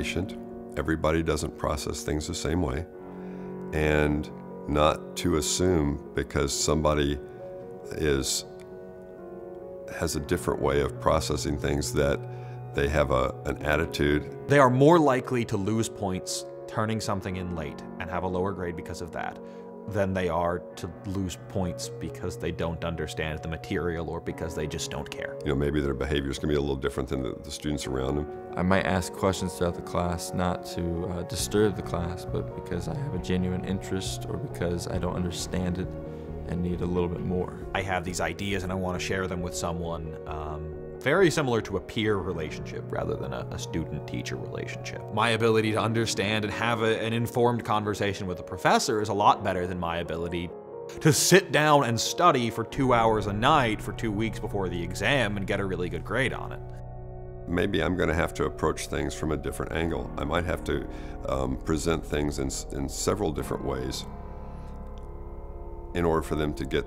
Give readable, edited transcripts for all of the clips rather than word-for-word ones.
patient. Everybody doesn't process things the same way, and not to assume because somebody has a different way of processing things that they have an attitude. They are more likely to lose points turning something in late and have a lower grade because of that than they are to lose points because they don't understand the material or because they just don't care. You know, maybe their behavior is going to be a little different than the students around them. I might ask questions throughout the class, not to disturb the class, but because I have a genuine interest or because I don't understand it and need a little bit more. I have these ideas and I want to share them with someone. Very similar to a peer relationship rather than a student-teacher relationship. My ability to understand and have an informed conversation with a professor is a lot better than my ability to sit down and study for 2 hours a night for 2 weeks before the exam and get a really good grade on it. Maybe I'm going to have to approach things from a different angle. I might have to present things in several different ways in order for them to get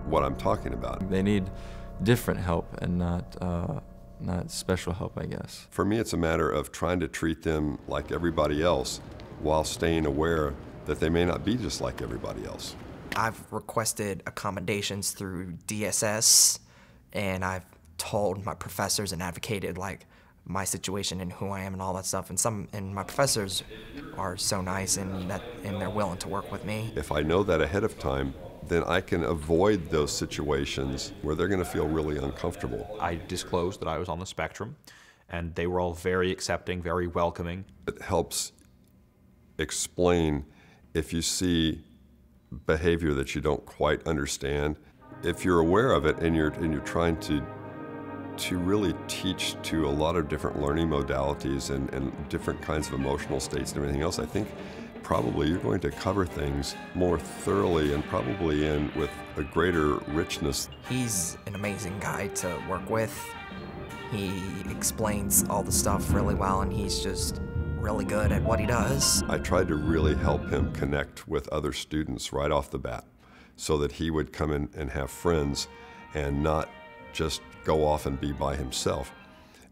what I'm talking about. They need different help and not special help, I guess. For me, it's a matter of trying to treat them like everybody else while staying aware that they may not be just like everybody else. I've requested accommodations through DSS, and I've told my professors and advocated like my situation and who I am and all that stuff. And my professors are so nice and they're willing to work with me. If I know that ahead of time, then I can avoid those situations where they're going to feel really uncomfortable. I disclosed that I was on the spectrum, and they were all very accepting, very welcoming. It helps explain if you see behavior that you don't quite understand. If you're aware of it and you're trying to really teach to a lot of different learning modalities and different kinds of emotional states and everything else, I think probably you're going to cover things more thoroughly and probably with a greater richness. He's an amazing guy to work with. He explains all the stuff really well, and he's just really good at what he does. I tried to really help him connect with other students right off the bat so that he would come in and have friends and not just go off and be by himself.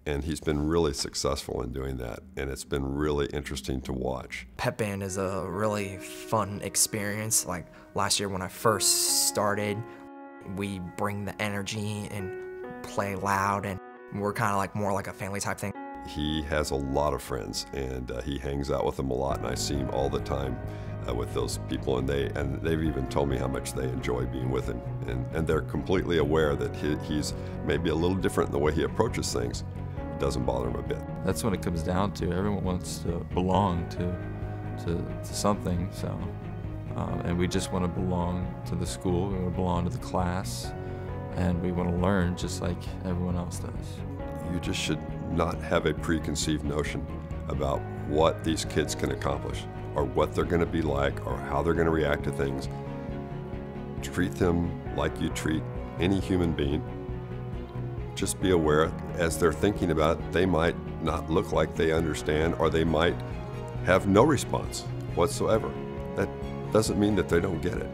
And he's been really successful in doing that, and it's been really interesting to watch. Pep band is a really fun experience. Like last year when I first started, we bring the energy and play loud, and we're kind of like more like a family type thing. He has a lot of friends, and he hangs out with them a lot, and I see him all the time with those people, and they've even told me how much they enjoy being with him. And they're completely aware that he's maybe a little different in the way he approaches things. It doesn't bother him a bit. That's what it comes down to. Everyone wants to belong to something, so and we just want to belong to the school, we want to belong to the class, and we want to learn just like everyone else does. You just should not have a preconceived notion about what these kids can accomplish or what they're going to be like or how they're going to react to things. Treat them like you treat any human being. Just be aware as they're thinking about it, they might not look like they understand, or they might have no response whatsoever. That doesn't mean that they don't get it.